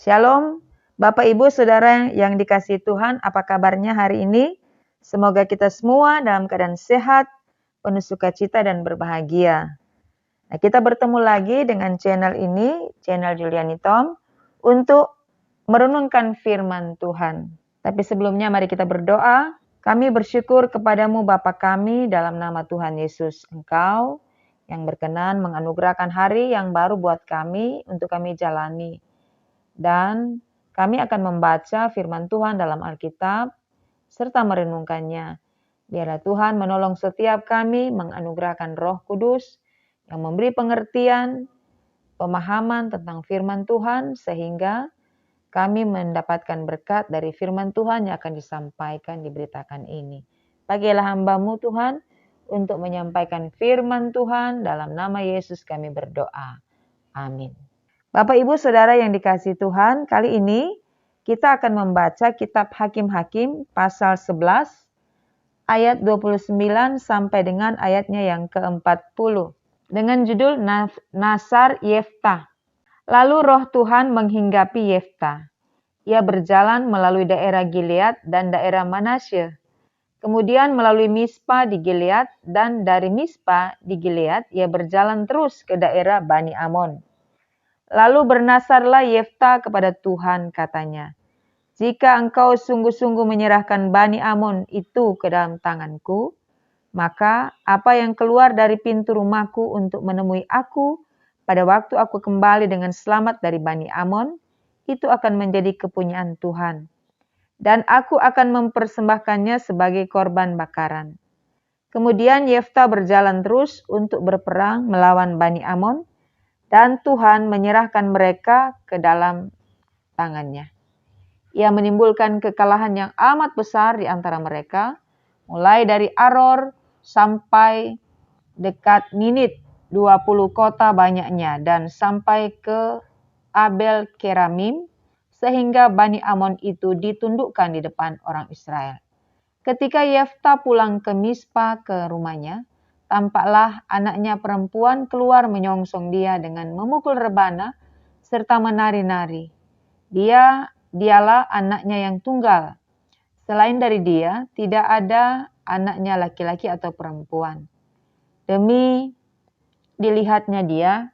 Shalom, Bapak Ibu Saudara yang dikasihi Tuhan, apa kabarnya hari ini? Semoga kita semua dalam keadaan sehat, penuh sukacita dan berbahagia. Nah, kita bertemu lagi dengan channel ini, channel Juliani Tom, untuk merenungkan firman Tuhan. Tapi sebelumnya mari kita berdoa. Kami bersyukur kepadamu Bapa kami dalam nama Tuhan Yesus. Engkau yang berkenan menganugerahkan hari yang baru buat kami untuk kami jalani. Dan kami akan membaca firman Tuhan dalam Alkitab serta merenungkannya. Biarlah Tuhan menolong setiap kami menganugerahkan Roh Kudus yang memberi pengertian, pemahaman tentang firman Tuhan sehingga kami mendapatkan berkat dari firman Tuhan yang akan disampaikan, diberitakan ini. Pakailah hamba-Mu Tuhan untuk menyampaikan firman Tuhan, dalam nama Yesus kami berdoa. Amin. Bapak Ibu Saudara yang dikasihi Tuhan, kali ini kita akan membaca kitab Hakim-Hakim pasal 11 ayat 29 sampai dengan ayatnya yang ke-40 dengan judul Nasar Yeftah. Lalu roh Tuhan menghinggapi Yeftah. Ia berjalan melalui daerah Gilead dan daerah Manasye. Kemudian melalui Mispa di Gilead, dan dari Mispa di Gilead ia berjalan terus ke daerah Bani Amon. Lalu bernasarlah Yeftah kepada Tuhan, katanya, "Jika engkau sungguh-sungguh menyerahkan Bani Amon itu ke dalam tanganku, maka apa yang keluar dari pintu rumahku untuk menemui aku pada waktu aku kembali dengan selamat dari Bani Amon, itu akan menjadi kepunyaan Tuhan. Dan aku akan mempersembahkannya sebagai korban bakaran." Kemudian Yeftah berjalan terus untuk berperang melawan Bani Amon, dan Tuhan menyerahkan mereka ke dalam tangannya. Ia menimbulkan kekalahan yang amat besar di antara mereka, mulai dari Aror sampai dekat Ninit, 20 kota banyaknya, dan sampai ke Abel Keramim, sehingga Bani Amon itu ditundukkan di depan orang Israel. Ketika Yeftah pulang ke Mispa ke rumahnya, tampaklah anaknya perempuan keluar menyongsong dia dengan memukul rebana serta menari-nari. Dialah anaknya yang tunggal. Selain dari dia, tidak ada anaknya laki-laki atau perempuan. Demi dilihatnya dia,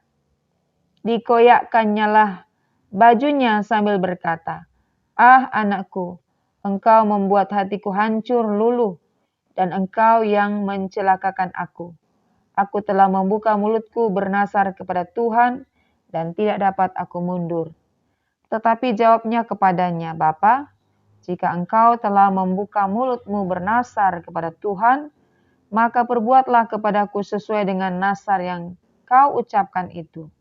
dikoyakkannyalah bajunya sambil berkata, "Ah anakku, engkau membuat hatiku hancur luluh, dan engkau yang mencelakakan aku. Aku telah membuka mulutku bernasar kepada Tuhan, dan tidak dapat aku mundur." Tetapi jawabnya kepadanya, "Bapa, jika engkau telah membuka mulutmu bernasar kepada Tuhan, maka perbuatlah kepadaku sesuai dengan nasar yang kau ucapkan itu.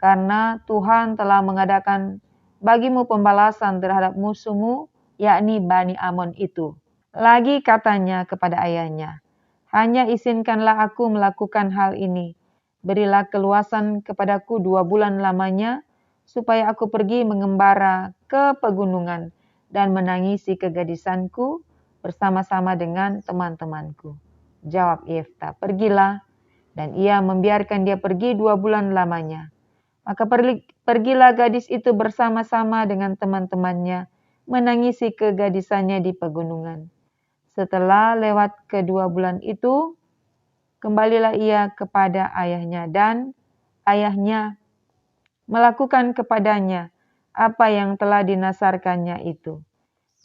Karena Tuhan telah mengadakan bagimu pembalasan terhadap musuhmu, yakni Bani Amon itu." Lagi katanya kepada ayahnya, "Hanya izinkanlah aku melakukan hal ini. Berilah keluasan kepadaku 2 bulan lamanya, supaya aku pergi mengembara ke pegunungan dan menangisi kegadisanku bersama-sama dengan teman-temanku." Jawab Yeftah, "Pergilah." Dan ia membiarkan dia pergi 2 bulan lamanya. Maka pergilah gadis itu bersama-sama dengan teman-temannya menangisi kegadisannya di pegunungan. Setelah lewat kedua bulan itu, kembalilah ia kepada ayahnya, dan ayahnya melakukan kepadanya apa yang telah dinasarkannya itu.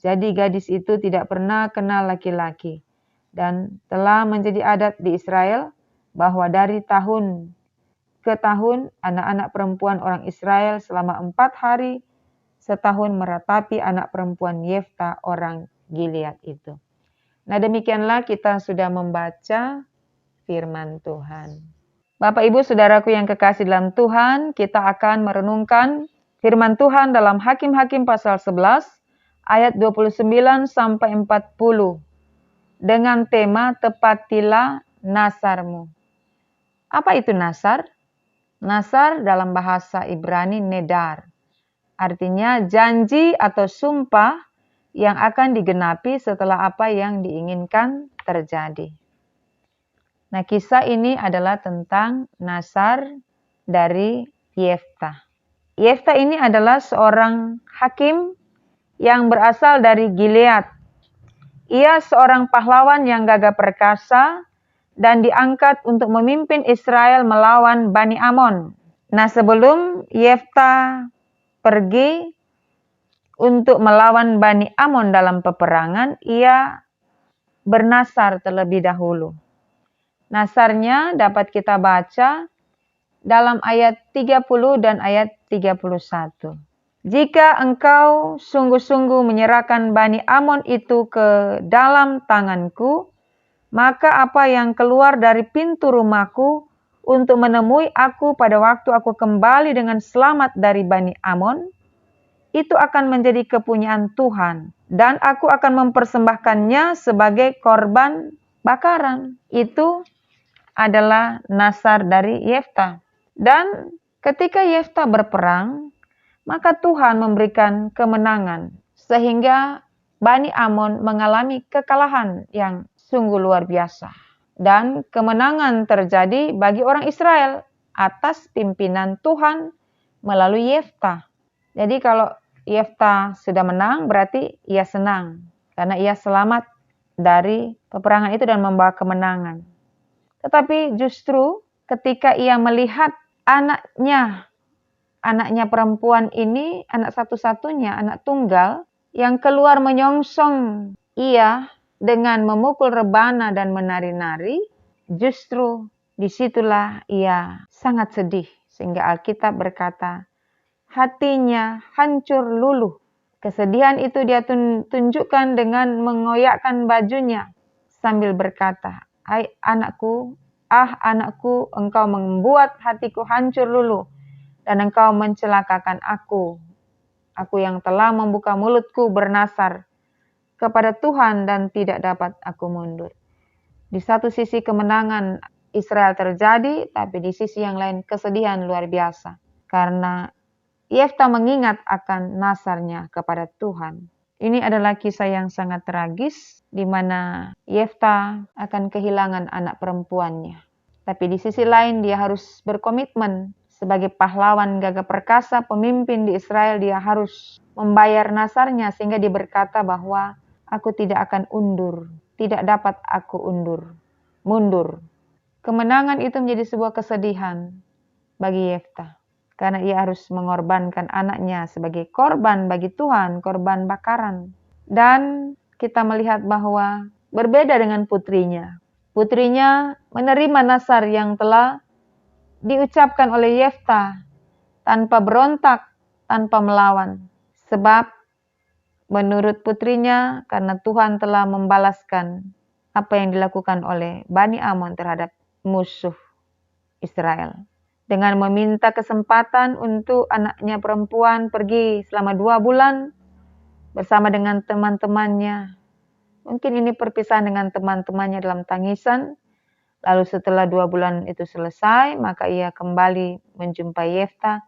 Jadi gadis itu tidak pernah kenal laki-laki, dan telah menjadi adat di Israel bahwa dari tahun ke tahun anak-anak perempuan orang Israel selama 4 hari setahun meratapi anak perempuan Yeftah orang Gilead itu. Nah, demikianlah kita sudah membaca firman Tuhan. Bapak Ibu Saudaraku yang kekasih dalam Tuhan, kita akan merenungkan firman Tuhan dalam Hakim-Hakim pasal 11 ayat 29 sampai 40 dengan tema tepatilah nasarmu. Apa itu nasar? Nasar dalam bahasa Ibrani nedar. Artinya janji atau sumpah yang akan digenapi setelah apa yang diinginkan terjadi. Nah, kisah ini adalah tentang nasar dari Yeftah. Yefta ini adalah seorang hakim yang berasal dari Gilead. Ia seorang pahlawan yang gagah perkasa dan diangkat untuk memimpin Israel melawan Bani Amon. Nah, sebelum Yefta pergi untuk melawan Bani Amon dalam peperangan, ia bernasar terlebih dahulu. Nasarnya dapat kita baca dalam ayat 30 dan ayat 31. Jika engkau sungguh-sungguh menyerahkan Bani Amon itu ke dalam tanganku, maka apa yang keluar dari pintu rumahku untuk menemui aku pada waktu aku kembali dengan selamat dari Bani Amon, itu akan menjadi kepunyaan Tuhan, dan aku akan mempersembahkannya sebagai korban bakaran. Itu adalah nasar dari Yefta. Dan ketika Yefta berperang, maka Tuhan memberikan kemenangan, sehingga Bani Amon mengalami kekalahan yang sungguh luar biasa. Dan kemenangan terjadi bagi orang Israel atas pimpinan Tuhan melalui Yefta. Jadi kalau Yefta sudah menang, berarti ia senang, karena ia selamat dari peperangan itu dan membawa kemenangan. Tetapi justru ketika ia melihat anaknya perempuan ini, anak satu-satunya, anak tunggal, yang keluar menyongsong ia dengan memukul rebana dan menari-nari, justru disitulah ia sangat sedih. Sehingga Alkitab berkata, hatinya hancur luluh. Kesedihan itu dia tunjukkan dengan mengoyakkan bajunya sambil berkata, anakku, engkau membuat hatiku hancur luluh dan engkau mencelakakan aku. Aku yang telah membuka mulutku bernasar kepada Tuhan dan tidak dapat aku mundur. Di satu sisi kemenangan Israel terjadi, tapi di sisi yang lain kesedihan luar biasa. Karena Yefta mengingat akan nasarnya kepada Tuhan. Ini adalah kisah yang sangat tragis, di mana Yefta akan kehilangan anak perempuannya. Tapi di sisi lain dia harus berkomitmen sebagai pahlawan gagah perkasa, pemimpin di Israel, dia harus membayar nasarnya sehingga dia berkata bahwa aku tidak akan undur, tidak dapat aku mundur. Kemenangan itu menjadi sebuah kesedihan bagi Yefta. Karena ia harus mengorbankan anaknya sebagai korban bagi Tuhan, korban bakaran. Dan kita melihat bahwa berbeda dengan putrinya. Putrinya menerima nasar yang telah diucapkan oleh Yefta tanpa berontak, tanpa melawan. Sebab menurut putrinya, karena Tuhan telah membalaskan apa yang dilakukan oleh Bani Amon terhadap musuh Israel. Dengan meminta kesempatan untuk anaknya perempuan pergi selama 2 bulan bersama dengan teman-temannya. Mungkin ini perpisahan dengan teman-temannya dalam tangisan. Lalu setelah 2 bulan itu selesai, maka ia kembali menjumpai Yefta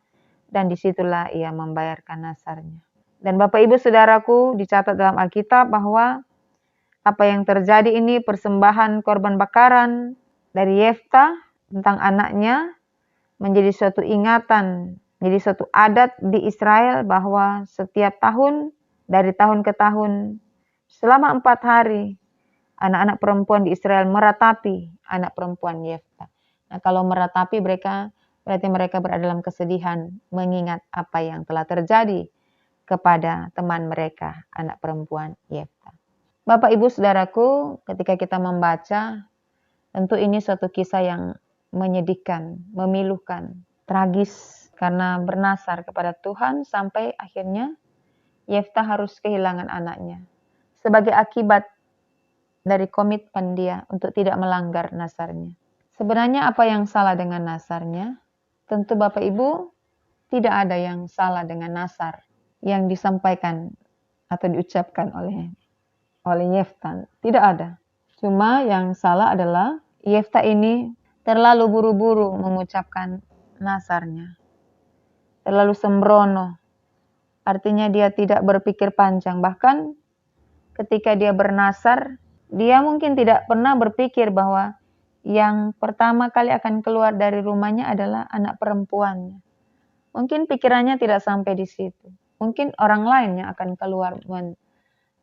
dan disitulah ia membayarkan nasarnya. Dan Bapak Ibu Saudaraku, dicatat dalam Alkitab bahwa apa yang terjadi ini persembahan korban bakaran dari Yefta tentang anaknya menjadi suatu ingatan, menjadi suatu adat di Israel bahwa setiap tahun, dari tahun ke tahun, selama 4 hari, anak-anak perempuan di Israel meratapi anak perempuan Yefta. Nah, kalau meratapi berarti mereka berada dalam kesedihan, mengingat apa yang telah terjadi kepada teman mereka, anak perempuan Yefta. Bapak Ibu Saudaraku, ketika kita membaca, tentu ini suatu kisah yang menyedihkan, memilukan, tragis karena bernasar kepada Tuhan sampai akhirnya Yefta harus kehilangan anaknya sebagai akibat dari komitmen dia untuk tidak melanggar nasarnya. Sebenarnya apa yang salah dengan nasarnya? Tentu Bapak Ibu, tidak ada yang salah dengan nasar yang disampaikan atau diucapkan oleh Yefta. Tidak ada. Cuma yang salah adalah Yefta ini terlalu buru-buru mengucapkan nasarnya. Terlalu sembrono. Artinya dia tidak berpikir panjang. Bahkan ketika dia bernasar, dia mungkin tidak pernah berpikir bahwa yang pertama kali akan keluar dari rumahnya adalah anak perempuannya. Mungkin pikirannya tidak sampai di situ. Mungkin orang lain yang akan keluar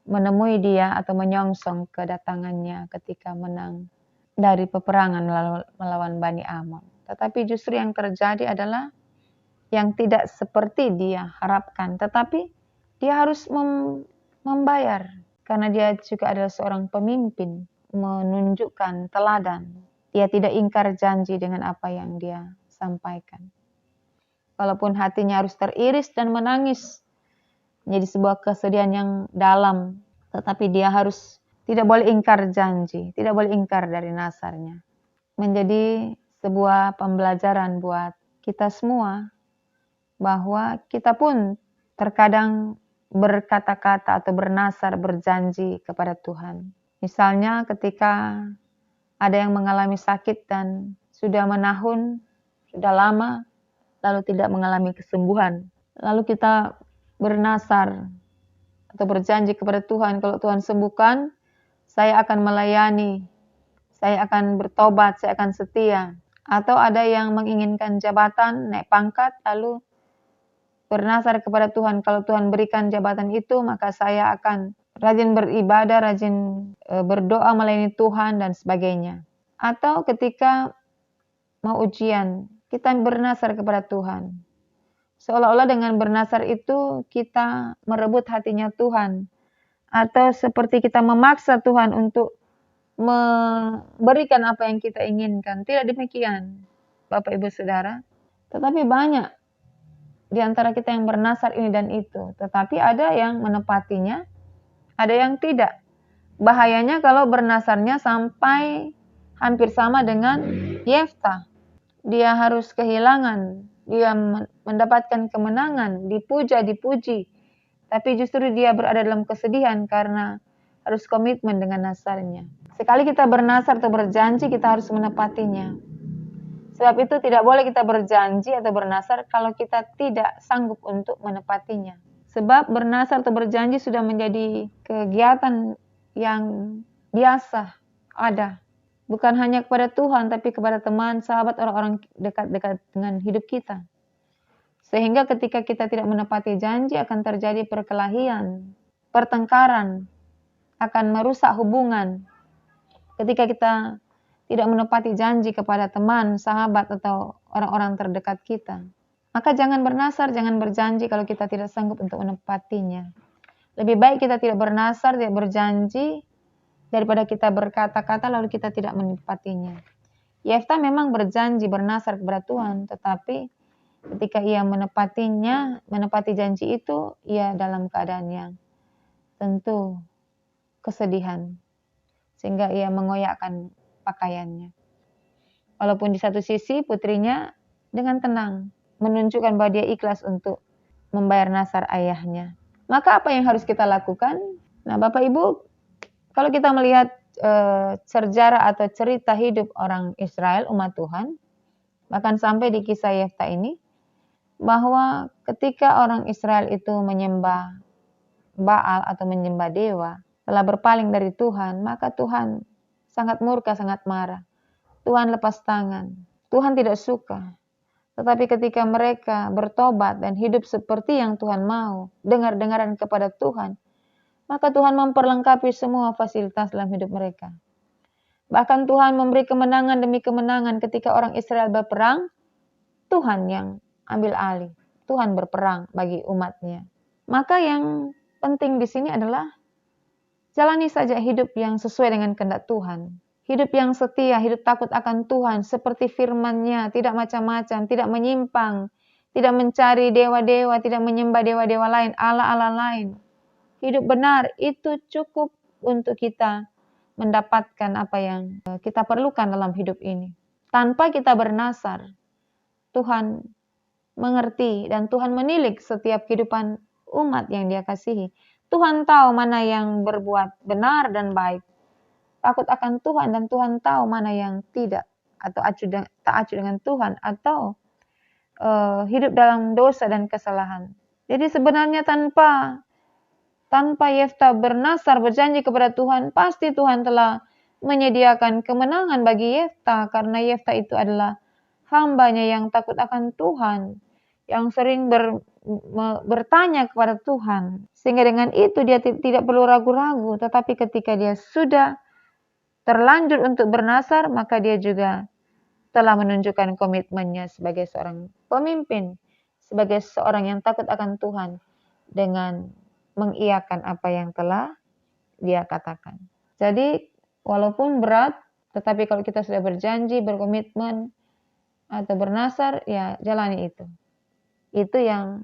menemui dia atau menyongsong kedatangannya ketika menang dari peperangan melawan Bani Ammon. Tetapi justru yang terjadi adalah yang tidak seperti dia harapkan. Tetapi dia harus membayar karena dia juga adalah seorang pemimpin, menunjukkan teladan. Dia tidak ingkar janji dengan apa yang dia sampaikan. Walaupun hatinya harus teriris dan menangis, menjadi sebuah kesedihan yang dalam, tetapi dia harus tidak boleh ingkar janji, tidak boleh ingkar dari nasarnya. Menjadi sebuah pembelajaran buat kita semua, bahwa kita pun terkadang berkata-kata atau bernasar, berjanji kepada Tuhan. Misalnya ketika ada yang mengalami sakit dan sudah menahun, sudah lama, lalu tidak mengalami kesembuhan. Lalu kita bernasar atau berjanji kepada Tuhan, kalau Tuhan sembuhkan, saya akan melayani, saya akan bertobat, saya akan setia. Atau ada yang menginginkan jabatan, naik pangkat, lalu bernasar kepada Tuhan, kalau Tuhan berikan jabatan itu, maka saya akan rajin beribadah, rajin berdoa melayani Tuhan, dan sebagainya. Atau ketika mau ujian, kita bernasar kepada Tuhan. Seolah-olah dengan bernasar itu kita merebut hatinya Tuhan. Atau seperti kita memaksa Tuhan untuk memberikan apa yang kita inginkan. Tidak demikian, Bapak Ibu Saudara. Tetapi banyak di antara kita yang bernasar ini dan itu. Tetapi ada yang menepatinya, ada yang tidak. Bahayanya kalau bernasarnya sampai hampir sama dengan Yeftah. Dia harus kehilangan, dia mendapatkan kemenangan, dipuja, dipuji. Tapi justru dia berada dalam kesedihan karena harus komitmen dengan nasarnya. Sekali kita bernasar atau berjanji, kita harus menepatinya. Sebab itu tidak boleh kita berjanji atau bernasar kalau kita tidak sanggup untuk menepatinya. Sebab bernasar atau berjanji sudah menjadi kegiatan yang biasa ada. Bukan hanya kepada Tuhan, tapi kepada teman, sahabat, orang-orang dekat-dekat dengan hidup kita. Sehingga ketika kita tidak menepati janji akan terjadi perkelahian, pertengkaran, akan merusak hubungan. Ketika kita tidak menepati janji kepada teman, sahabat, atau orang-orang terdekat kita. Maka jangan bernasar, jangan berjanji kalau kita tidak sanggup untuk menepatinya. Lebih baik kita tidak bernasar, tidak berjanji, daripada kita berkata-kata lalu kita tidak menepatinya. Yeftah memang berjanji bernasar kepada Tuhan, tetapi ketika ia menepatinya, menepati janji itu, ia dalam keadaan yang tentu kesedihan. Sehingga ia mengoyakkan pakaiannya. Walaupun di satu sisi putrinya dengan tenang menunjukkan bahwa dia ikhlas untuk membayar nasar ayahnya. Maka apa yang harus kita lakukan? Nah, Bapak Ibu, kalau kita melihat sejarah atau cerita hidup orang Israel, umat Tuhan, bahkan sampai di kisah Yeftah ini, bahwa ketika orang Israel itu menyembah Baal atau menyembah dewa, telah berpaling dari Tuhan, maka Tuhan sangat murka, sangat marah. Tuhan lepas tangan. Tuhan tidak suka. Tetapi ketika mereka bertobat dan hidup seperti yang Tuhan mau, dengar-dengaran kepada Tuhan, maka Tuhan memperlengkapi semua fasilitas dalam hidup mereka. Bahkan Tuhan memberi kemenangan demi kemenangan ketika orang Israel berperang, Tuhan yang ambil alih. Tuhan berperang bagi umatnya. Maka yang penting di sini adalah jalani saja hidup yang sesuai dengan kehendak Tuhan. Hidup yang setia, hidup takut akan Tuhan, seperti firman-Nya, tidak macam-macam, tidak menyimpang, tidak mencari dewa-dewa, tidak menyembah dewa-dewa lain, Allah-Allah lain. Hidup benar itu cukup untuk kita mendapatkan apa yang kita perlukan dalam hidup ini. Tanpa kita bernasar, Tuhan mengerti dan Tuhan menilik setiap kehidupan umat yang Dia kasihi. Tuhan tahu mana yang berbuat benar dan baik. Takut akan Tuhan dan Tuhan tahu mana yang tidak atau tak acuh dengan Tuhan atau hidup dalam dosa dan kesalahan. Jadi sebenarnya tanpa Yeftah bernasar berjanji kepada Tuhan, pasti Tuhan telah menyediakan kemenangan bagi Yeftah karena Yeftah itu adalah hamba-Nya yang takut akan Tuhan, yang sering bertanya kepada Tuhan. Sehingga dengan itu dia tidak perlu ragu-ragu, tetapi ketika dia sudah terlanjur untuk bernasar, maka dia juga telah menunjukkan komitmennya sebagai seorang pemimpin, sebagai seorang yang takut akan Tuhan, dengan mengiyakan apa yang telah dia katakan. Jadi walaupun berat, tetapi kalau kita sudah berjanji, berkomitmen, atau bernasar, ya jalani itu. Itu yang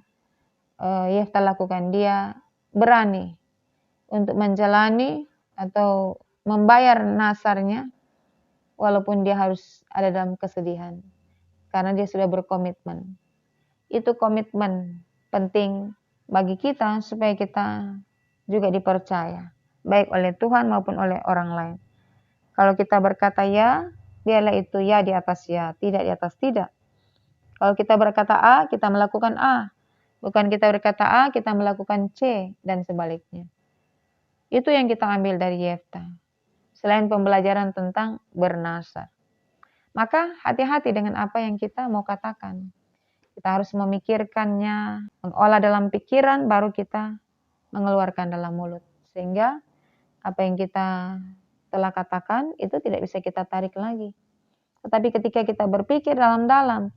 Yefta lakukan. Dia berani untuk menjalani atau membayar nasarnya, walaupun dia harus ada dalam kesedihan. Karena dia sudah berkomitmen. Itu komitmen penting bagi kita supaya kita juga dipercaya, baik oleh Tuhan maupun oleh orang lain. Kalau kita berkata ya, biarlah itu ya di atas ya, tidak di atas tidak. Kalau kita berkata A, kita melakukan A. Bukan kita berkata A, kita melakukan C, dan sebaliknya. Itu yang kita ambil dari Yefta. Selain pembelajaran tentang bernasar. Maka hati-hati dengan apa yang kita mau katakan. Kita harus memikirkannya, mengolah dalam pikiran, baru kita mengeluarkan dalam mulut. Sehingga apa yang kita telah katakan, itu tidak bisa kita tarik lagi. Tetapi ketika kita berpikir dalam-dalam,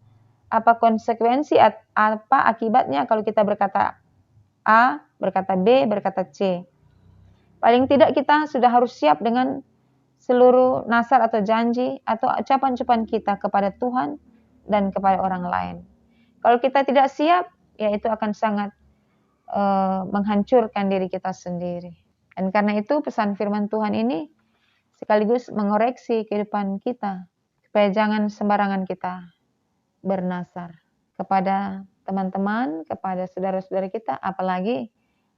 apa konsekuensi, apa akibatnya kalau kita berkata A, berkata B, berkata C. Paling tidak kita sudah harus siap dengan seluruh nasar atau janji atau ucapan-ucapan kita kepada Tuhan dan kepada orang lain. Kalau kita tidak siap, ya itu akan sangat menghancurkan diri kita sendiri. Dan karena itu pesan firman Tuhan ini sekaligus mengoreksi kehidupan kita, supaya jangan sembarangan kita bernasar kepada teman-teman, kepada saudara-saudara kita, apalagi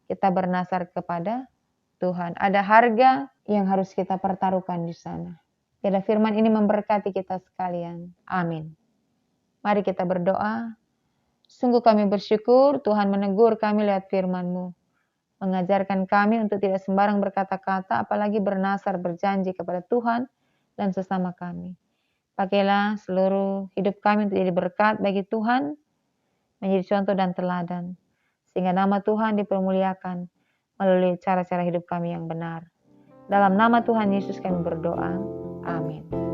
kita bernasar kepada Tuhan. Ada harga yang harus kita pertaruhkan di sana. Biarlah firman ini memberkati kita sekalian. Amin. Mari kita berdoa. Sungguh kami bersyukur Tuhan menegur kami lewat firman-Mu. Mengajarkan kami untuk tidak sembarang berkata-kata, apalagi bernasar berjanji kepada Tuhan dan sesama kami. Pakailah seluruh hidup kami untuk jadi berkat bagi Tuhan, menjadi contoh dan teladan. Sehingga nama Tuhan dipermuliakan melalui cara-cara hidup kami yang benar. Dalam nama Tuhan Yesus kami berdoa. Amin.